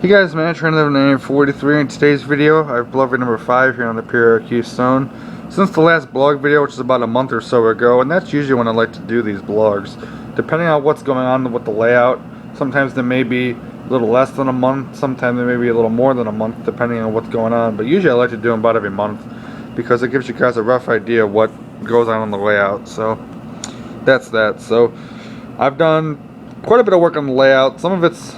Hey guys, man, Trend 43. In today's video, I have blog video number 5 here on the PRR Keystone. Since the last blog video, which is about a month or so ago, and that's usually when I like to do these blogs, depending on what's going on with the layout, sometimes there may be a little less than a month, sometimes there may be a little more than a month, depending on what's going on, but usually I like to do them about every month, because it gives you guys a rough idea of what goes on the layout. So, that's that. So, I've done quite a bit of work on the layout. Some of it's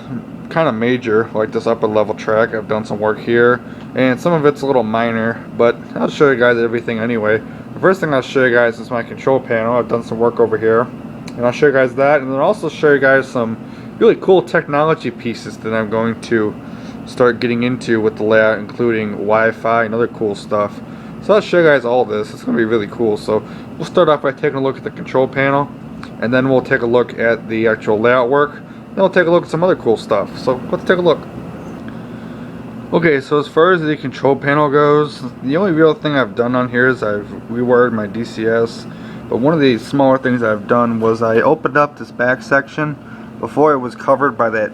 kind of major, like this upper level track. I've done some work here, and some of it's a little minor, but I'll show you guys everything anyway. The first thing I'll show you guys is my control panel. I've done some work over here, and I'll show you guys that, and then I'll also show you guys some really cool technology pieces that I'm going to start getting into with the layout, including Wi-Fi and other cool stuff. So I'll show you guys all this. It's going to be really cool. So we'll start off by taking a look at the control panel, and then we'll take a look at the actual layout work. Then we'll take a look at some other cool stuff. So let's take a look. Okay, so as far as the control panel goes, the only real thing I've done on here is I've rewired my DCS. But one of the smaller things I've done was I opened up this back section. Before it was covered by that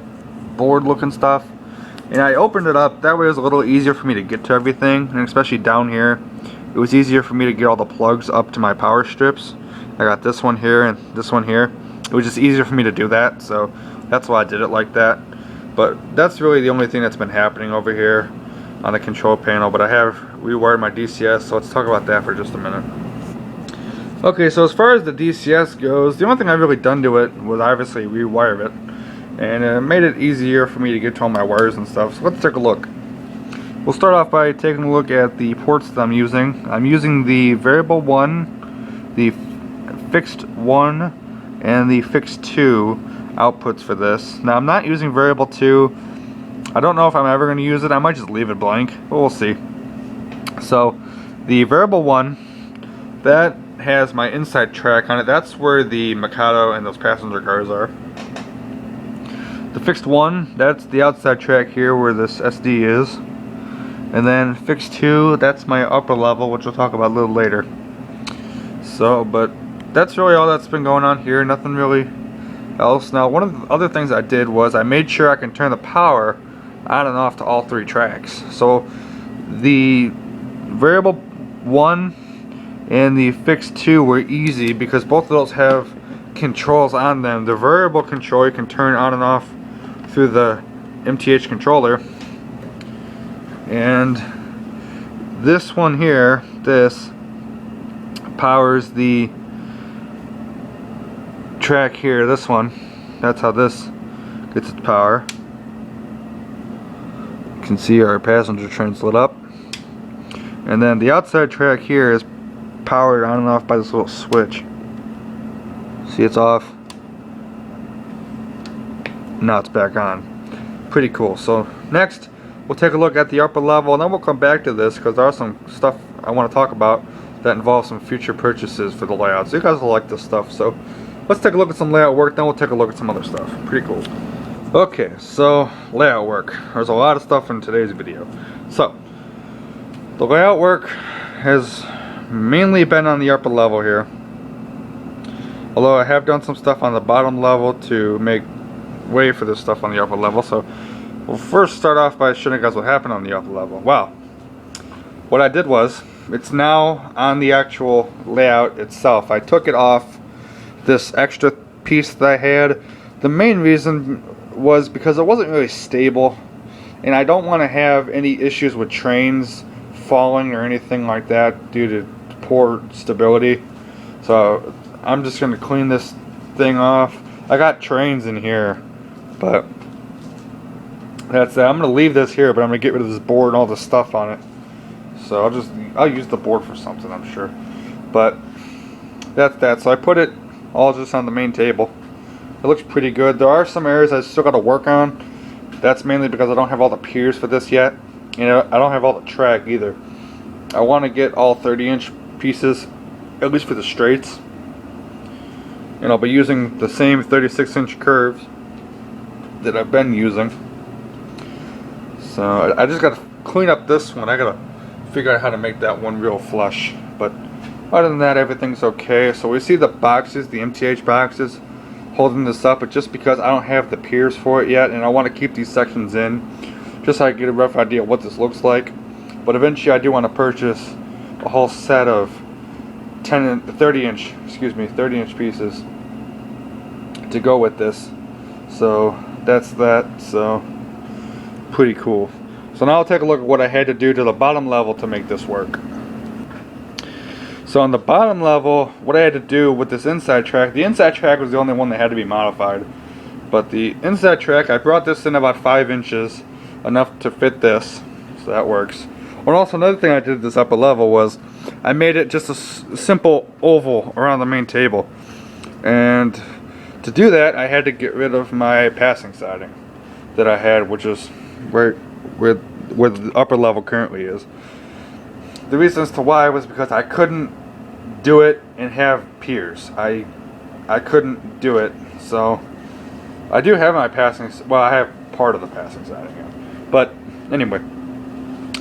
board looking stuff. And I opened it up, that way it was a little easier for me to get to everything. And especially down here, it was easier for me to get all the plugs up to my power strips. I got this one here and this one here. It was just easier for me to do that, so that's why I did it like that. But that's really the only thing that's been happening over here on the control panel. But I have rewired my DCS, so let's talk about that for just a minute. Okay, so as far as the DCS goes, the only thing I've really done to it was obviously rewire it. And it made it easier for me to get to all my wires and stuff. So let's take a look. We'll start off by taking a look at the ports that I'm using. I'm using the variable 1, the fixed 1, and the fixed 2 outputs for this. Now I'm not using variable 2. I don't know if I'm ever going to use it. I might just leave it blank, but we'll see. So the variable 1, that has my inside track on it. That's where the Mikado and those passenger cars are. The fixed 1, that's the outside track here where this SD is. And then fixed 2, that's my upper level, which we'll talk about a little later. So, but that's really all that's been going on here. Nothing really else. Now, one of the other things I did was I made sure I can turn the power on and off to all 3 tracks. So the variable 1 and the fixed 2 were easy because both of those have controls on them. The variable control you can turn on and off through the MTH controller, and this one here, this powers the track here, this one. That's how this gets its power. You can see our passenger train's lit up, and then the outside track here is powered on and off by this little switch. See, it's off. Now it's back on. Pretty cool. So next we'll take a look at the upper level, and then we'll come back to this because there are some stuff I want to talk about that involves some future purchases for the layout. So you guys will like this stuff. So let's take a look at some layout work, then we'll take a look at some other stuff. Pretty cool. Okay, so layout work. There's a lot of stuff in today's video. So the layout work has mainly been on the upper level here, although I have done some stuff on the bottom level to make way for this stuff on the upper level. So we'll first start off by showing you guys what happened on the upper level. Wow, what I did was, it's now on the actual layout itself. I took it off this extra piece that I had. The main reason was because it wasn't really stable, and I don't want to have any issues with trains falling or anything like that due to poor stability. So I'm just going to clean this thing off. I got trains in here, but that's that. I'm going to leave this here, but I'm going to get rid of this board and all the stuff on it. So I'll use the board for something, I'm sure. But that's that. So I put it all just on the main table. It looks pretty good. There are some areas I still got to work on. That's mainly because I don't have all the piers for this yet. You know, I don't have all the track either. I want to get all 30-inch pieces, at least for the straights. And I'll be using the same 36-inch curves that I've been using. So I just got to clean up this one. I got to figure out how to make that one real flush. But other than that, everything's okay. So we see the boxes, the MTH boxes, holding this up, but just because I don't have the piers for it yet, and I want to keep these sections in, just so I can get a rough idea of what this looks like. But eventually I do want to purchase a whole set of 30 inch pieces to go with this. So that's that. So pretty cool. So now I'll take a look at what I had to do to the bottom level to make this work. So on the bottom level, what I had to do with this inside track, the inside track was the only one that had to be modified. But the inside track, I brought this in about 5 inches, enough to fit this, so that works. And also another thing I did at this upper level was I made it just a simple oval around the main table. And to do that, I had to get rid of my passing siding that I had, which is right where the upper level currently is. The reason as to why was because I couldn't do it and have piers. I couldn't do it, so I do have my passing. Well, I have part of the passing siding here, but anyway,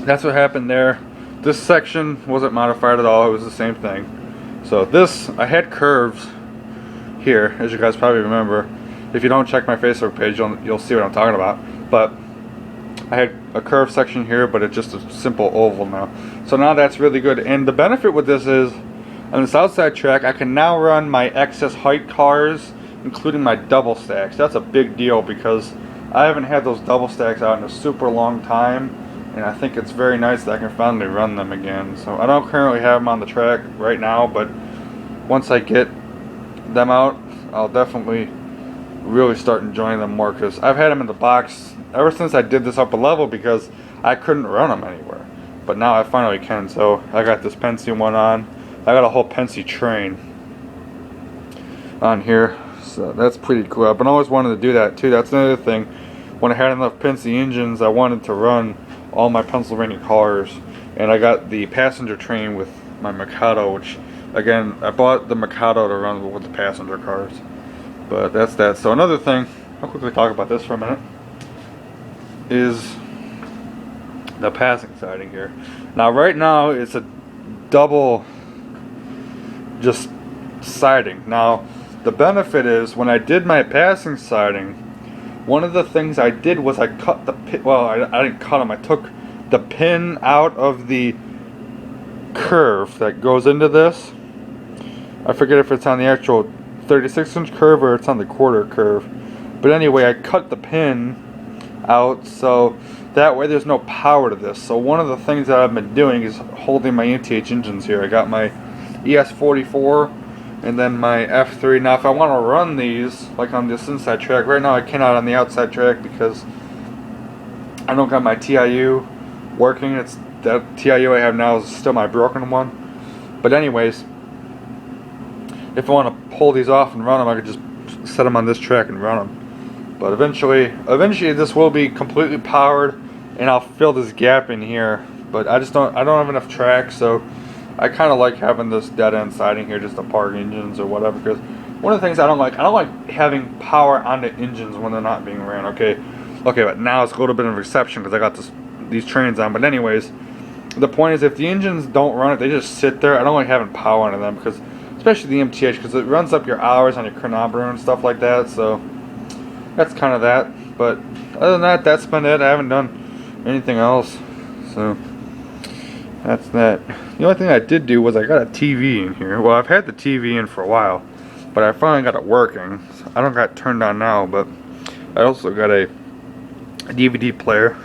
that's what happened there. This section wasn't modified at all. It was the same thing. So this, I had curves here, as you guys probably remember. If you don't check my Facebook page, you'll see what I'm talking about. But I had a curved section here, but it's just a simple oval now. So now that's really good. And the benefit with this is, on this outside track, I can now run my excess height cars, including my double stacks. That's a big deal because I haven't had those double stacks out in a super long time, and I think it's very nice that I can finally run them again. So I don't currently have them on the track right now, but once I get them out, I'll definitely really start enjoying them more, because I've had them in the box ever since I did this upper level because I couldn't run them anywhere. But now I finally can. So I got this Pensy one on. I got a whole Pensy train on here. So that's pretty cool. I've been always wanted to do that too. That's another thing. When I had enough Pensy engines, I wanted to run all my Pennsylvania cars. And I got the passenger train with my Mikado, which again, I bought the Mikado to run with the passenger cars. But that's that. So another thing, I'll quickly talk about this for a minute, is the passing siding here. Now right now it's a double just siding. Now the benefit is, when I did my passing siding, one of the things I did was I cut the pin. Well, I didn't cut them. I took the pin out of the curve that goes into this. I forget if it's on the actual 36-inch curve or it's on the quarter curve. But anyway, I cut the pin out so that way there's no power to this. So one of the things that I've been doing is holding my MTH engines here. I got my ES44 and then my F3. Now if I want to run these like on this inside track, right now I cannot on the outside track because I don't got my TIU working. It's that TIU I have now is still my broken one. But anyways, if I want to pull these off and run them, I could just set them on this track and run them. But eventually this will be completely powered, and I'll fill this gap in here. But I don't have enough track, so I kind of like having this dead end siding here just to park engines or whatever. Because one of the things I don't like having power on the engines when they're not being ran. Okay, but now it's a little bit of reception because I got these trains on. But anyways, the point is, if the engines don't run it, they just sit there. I don't like having power on them, because especially the MTH, because it runs up your hours on your chronometer and stuff like that. So that's kind of that. But other than that, that's been it. I haven't done anything else. So that's that. The only thing I did do was I got a TV in here. Well, I've had the TV in for a while, but I finally got it working. So I don't got it turned on now, but I also got a DVD player.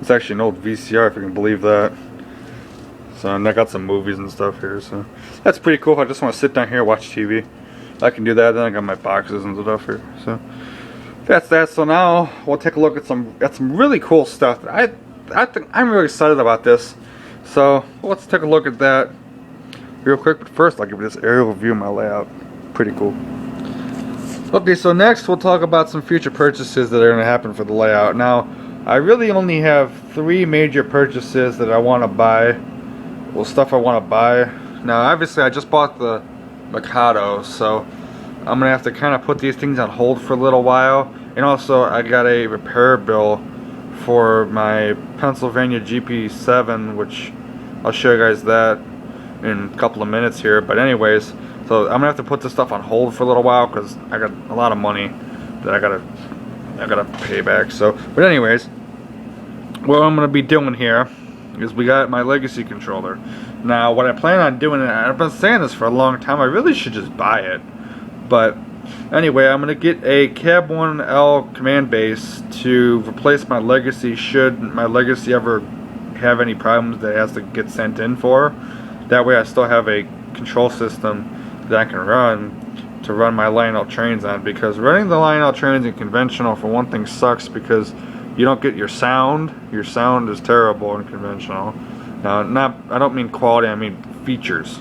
It's actually an old VCR, if you can believe that. So, and I got some movies and stuff here, so that's pretty cool. If I just want to sit down here and watch TV, I can do that. Then I got my boxes and stuff here. So that's that. So now we'll take a look at some really cool stuff. I think I'm really excited about this. So let's take a look at that real quick. But first, I'll give you this aerial view of my layout. Pretty cool. Okay, so next we'll talk about some future purchases that are going to happen for the layout. Now, I really only have 3 major purchases that I want to buy. Well, stuff I want to buy. Now, obviously, I just bought the Mikado, so I'm going to have to kind of put these things on hold for a little while. And also, I got a repair bill for my Pennsylvania GP7, which I'll show you guys that in a couple of minutes here. But anyways, so I'm going to have to put this stuff on hold for a little while because I got a lot of money that I gotta pay back. So, but anyways, what I'm going to be doing here is we got my legacy controller. Now, what I plan on doing, and I've been saying this for a long time, I really should just buy it. But anyway, I'm going to get a Cab 1L command base to replace my legacy should my legacy ever have any problems that it has to get sent in for. That way I still have a control system that I can run to run my Lionel trains on, because running the Lionel trains in conventional, for one thing, sucks because you don't get your sound. Your sound is terrible in conventional. Now, I don't mean quality, I mean features.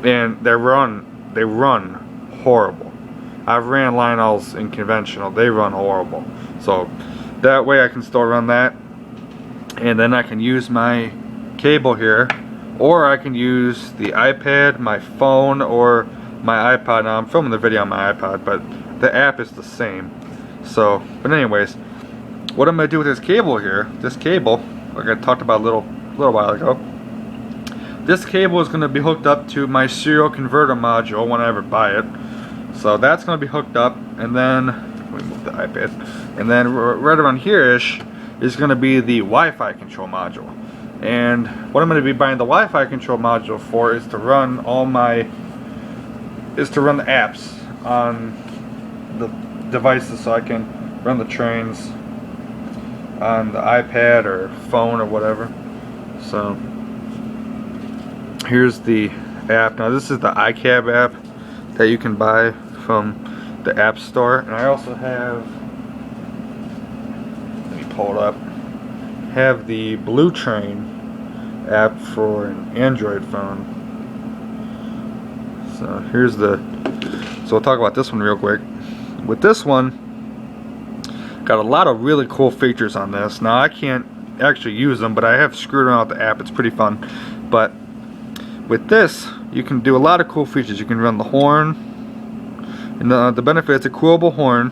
And they run horrible. I've ran Lionels in conventional, they run horrible. So that way I can still run that, and then I can use my cable here, or I can use the iPad, my phone, or my iPod. Now I'm filming the video on my iPod, but the app is the same. So, but anyways, what I'm going to do with this cable here, this cable, like I talked about a little while ago, this cable is going to be hooked up to my serial converter module when I ever buy it. So that's going to be hooked up, and then, let me move the iPad, and then right around here-ish is going to be the Wi-Fi control module. And what I'm going to be buying the Wi-Fi control module for is to run the apps on the devices, so I can run the trains on the iPad or phone or whatever. So here's the app. Now this is the iCab app that you can buy from the App Store, and I also have, let me pull it up, have the Blue Train app for an Android phone. So here's so we'll talk about this one real quick. With this one, got a lot of really cool features on this. Now I can't actually use them, but I have screwed around with the app. It's pretty fun. But with this, you can do a lot of cool features. You can run the horn, and the benefit, it's a coolable horn.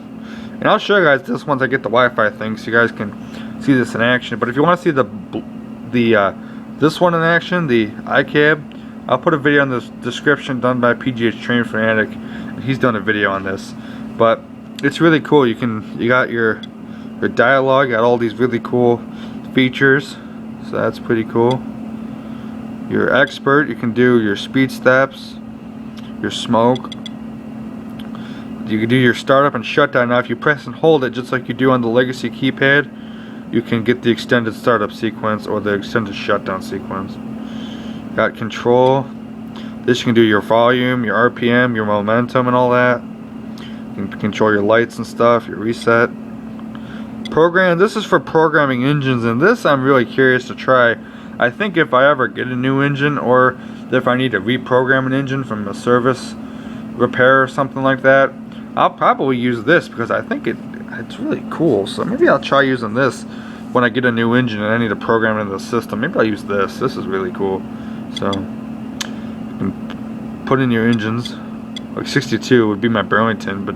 And I'll show you guys this once I get the Wi-Fi thing, so you guys can see this in action. But if you want to see this one in action, the iCab, I'll put a video in the description done by PGH Train Fanatic. He's done a video on this, but it's really cool. You got your dialogue, got all these really cool features, so that's pretty cool. Your expert, you can do your speed steps, your smoke. You can do your startup and shutdown. Now if you press and hold it just like you do on the legacy keypad, you can get the extended startup sequence or the extended shutdown sequence. Got control. This you can do your volume, your RPM, your momentum and all that. You can control your lights and stuff, your reset. Program, this is for programming engines, and this I'm really curious to try. I think if I ever get a new engine, or if I need to reprogram an engine from a service repair or something like that, I'll probably use this because I think it's really cool. So maybe I'll try using this when I get a new engine and I need to program it into the system. Maybe I'll use this. This is really cool. So you can put in your engines. Like 62 would be my Burlington, but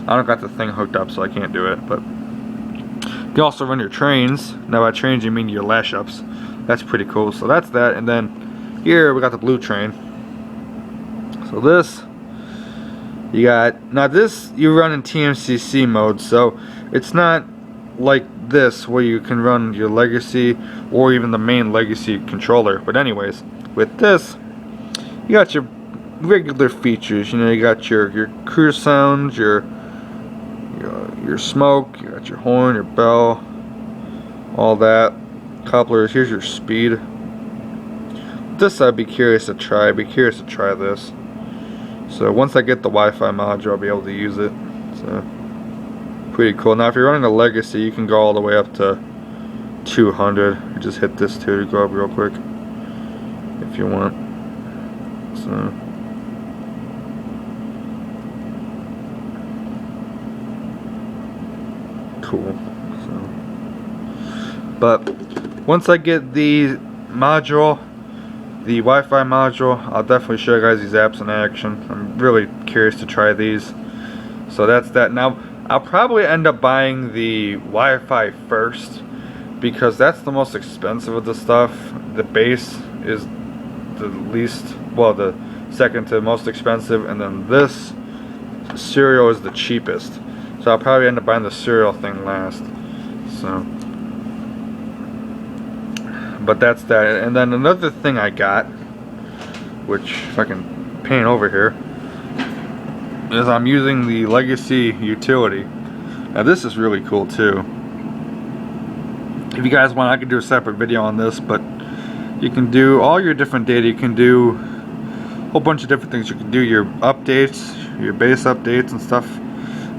I don't got the thing hooked up, so I can't do it. But you can also run your trains. Now by trains you mean your lash ups. That's pretty cool. So that's that. And then here we got the Blue Train. So this, you got, now this you run in TMCC mode, so it's not like this where you can run your legacy or even the main legacy controller. But anyways, with this, you got your regular features. You know, you got your cruise sounds, your smoke, you got your horn, your bell, all that. Couplers, here's your speed. This I'd be curious to try. I'd be curious to try this. So once I get the Wi-Fi module, I'll be able to use it. So pretty cool. Now if you're running a legacy, you can go all the way up to 200. You just hit this too to go up real quick if you want. So cool. So, but once I get the module, the Wi-Fi module, I'll definitely show you guys these apps in action. I'm really curious to try these. So that's that. Now I'll probably end up buying the Wi-Fi first because that's the most expensive of the stuff. The base is the least, well, the second to most expensive, and then this serial is the cheapest. So I'll probably end up buying the serial thing last. So But that's that. And then another thing I got, which if I can paint over here, is I'm using the Legacy utility. Now this is really cool too. If you guys want, I could do a separate video on this, but you can do all your different data. You can do a whole bunch of different things. You can do your updates, your base updates and stuff.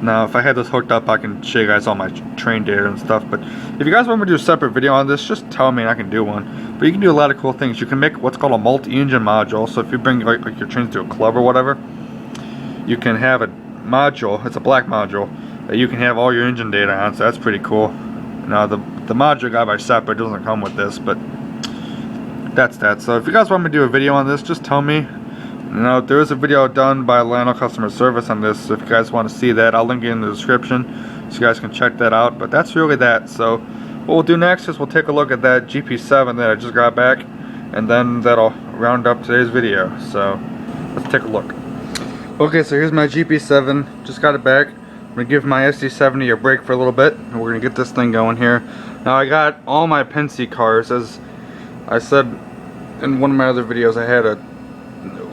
Now if I had this hooked up, I can show you guys all my train data and stuff, but if you guys want me to do a separate video on this, just tell me and I can do one. But you can do a lot of cool things. You can make what's called a multi-engine module. So if you bring like your trains to a club or whatever, you can have a module, it's a black module, that you can have all your engine data on, so that's pretty cool. Now the module I got by separate doesn't come with this, but that's that. So if you guys want me to do a video on this, just tell me. Now there is a video done by Lano Customer Service on this, so if you guys want to see that, I'll link it in the description so you guys can check that out. But that's really that. So what we'll do next is we'll take a look at that GP7 that I just got back, and then that'll round up today's video. So let's take a look. Okay, so here's my GP7, just got it back. I'm going to give my SD70 a break for a little bit, and we're going to get this thing going here. Now I got all my Penske cars, as I said in one of my other videos. I had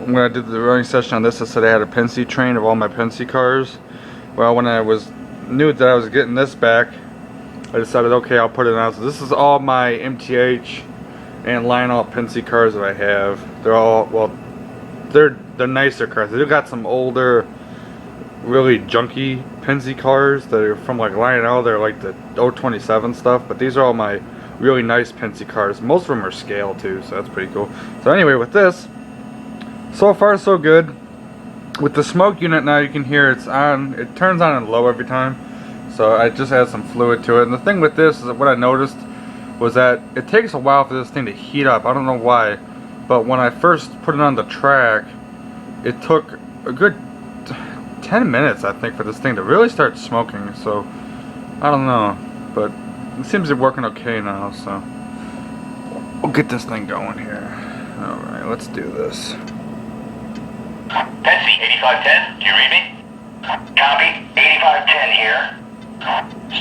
when I did the running session on this, I said I had a Penske train of all my Penske cars. Well, when I knew that I was getting this back, I decided, okay, I'll put it on. So this is all my MTH and Lionel Penske cars that I have. They're all, well, they're nicer cars. They've got some older, really junky Penske cars that are from like Lionel. They're like the 027 stuff, but these are all my really nice Penske cars. Most of them are scale too, so that's pretty cool. So anyway, with this, so far so good. With the smoke unit now, you can hear it's on. It turns on and low every time. So I just add some fluid to it. And the thing with this is that what I noticed was that it takes a while for this thing to heat up. I don't know why, but when I first put it on the track, it took a good 10 minutes, I think, for this thing to really start smoking. So I don't know, but it seems to be working okay now. So we'll get this thing going here. All right, let's do this. Penske 8510, do you read me? Copy, 8510 here.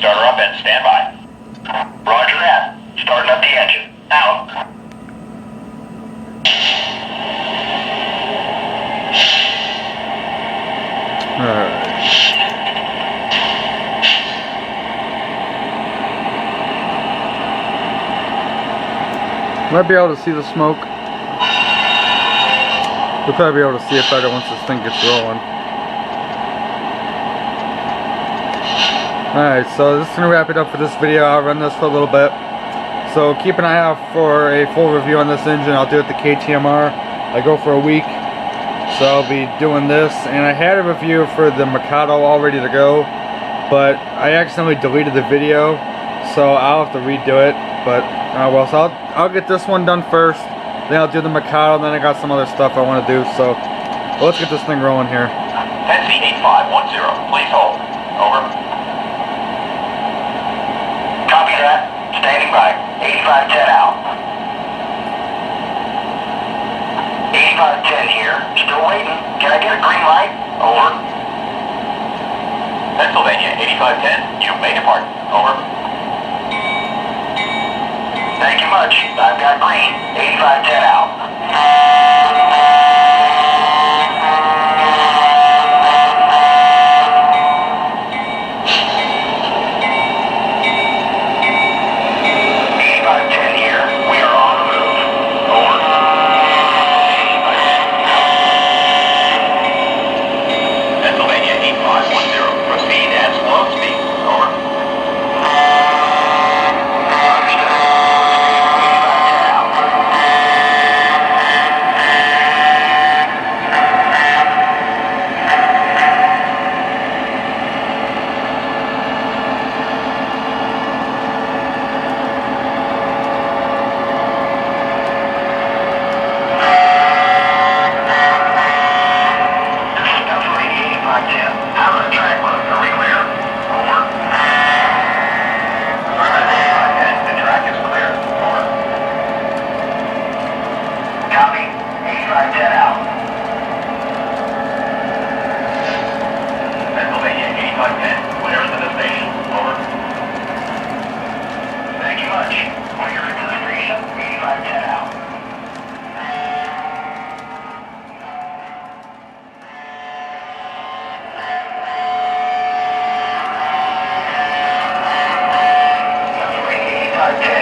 Starter up and stand by. Roger that. Starting up the engine. Out. Alright. Might be able to see the smoke. You'll probably be able to see it better once this thing gets rolling. Alright, so this is going to wrap it up for this video. I'll run this for a little bit. So keep an eye out for a full review on this engine. I'll do it the KTMR. I go for a week. So I'll be doing this. And I had a review for the Mikado all ready to go, but I accidentally deleted the video. So I'll have to redo it. But, well, so I'll get this one done first. Then I'll do the Mikado, and then I got some other stuff I want to do, so let's get this thing rolling here. Penske 8510, please hold. Over. Copy that. Standing by. 8510 out. 8510 here. Still waiting. Can I get a green light? Over. Pennsylvania 8510, you may depart. Over. Thank you much. I've got green. 8510 out. 8510 here. We are on the move. Over. Pennsylvania 8510. Proceed at slow speed. Over. Thank you much. For your administration, 8510 out.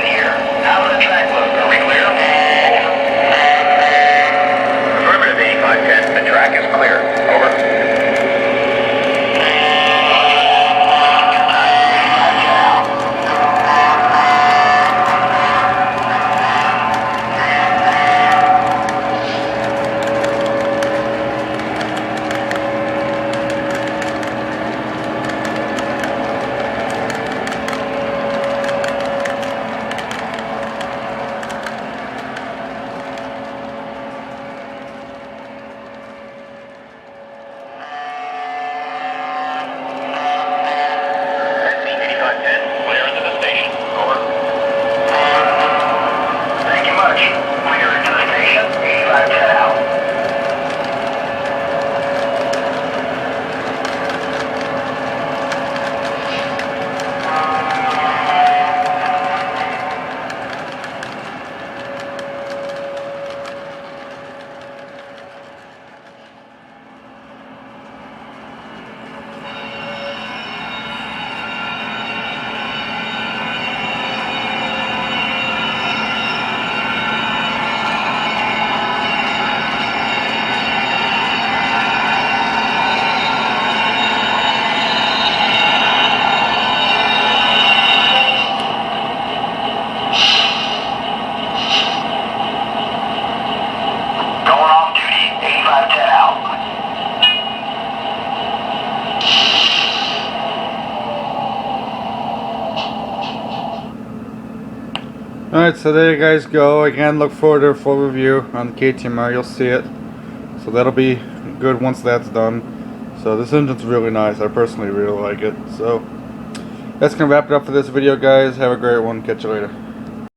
Here. Out of the track loop. Are we clear? Over. Affirmative 8510. The track is clear. Over. Clear into the station. Over. Thank you much. Clear into the station. 8510 out. Going off duty. 8510 out. Alright, so there you guys go. Again, look forward to a full review on the KTMR. You'll see it. So that'll be good once that's done. So this engine's really nice. I personally really like it. So that's going to wrap it up for this video, guys. Have a great one. Catch you later.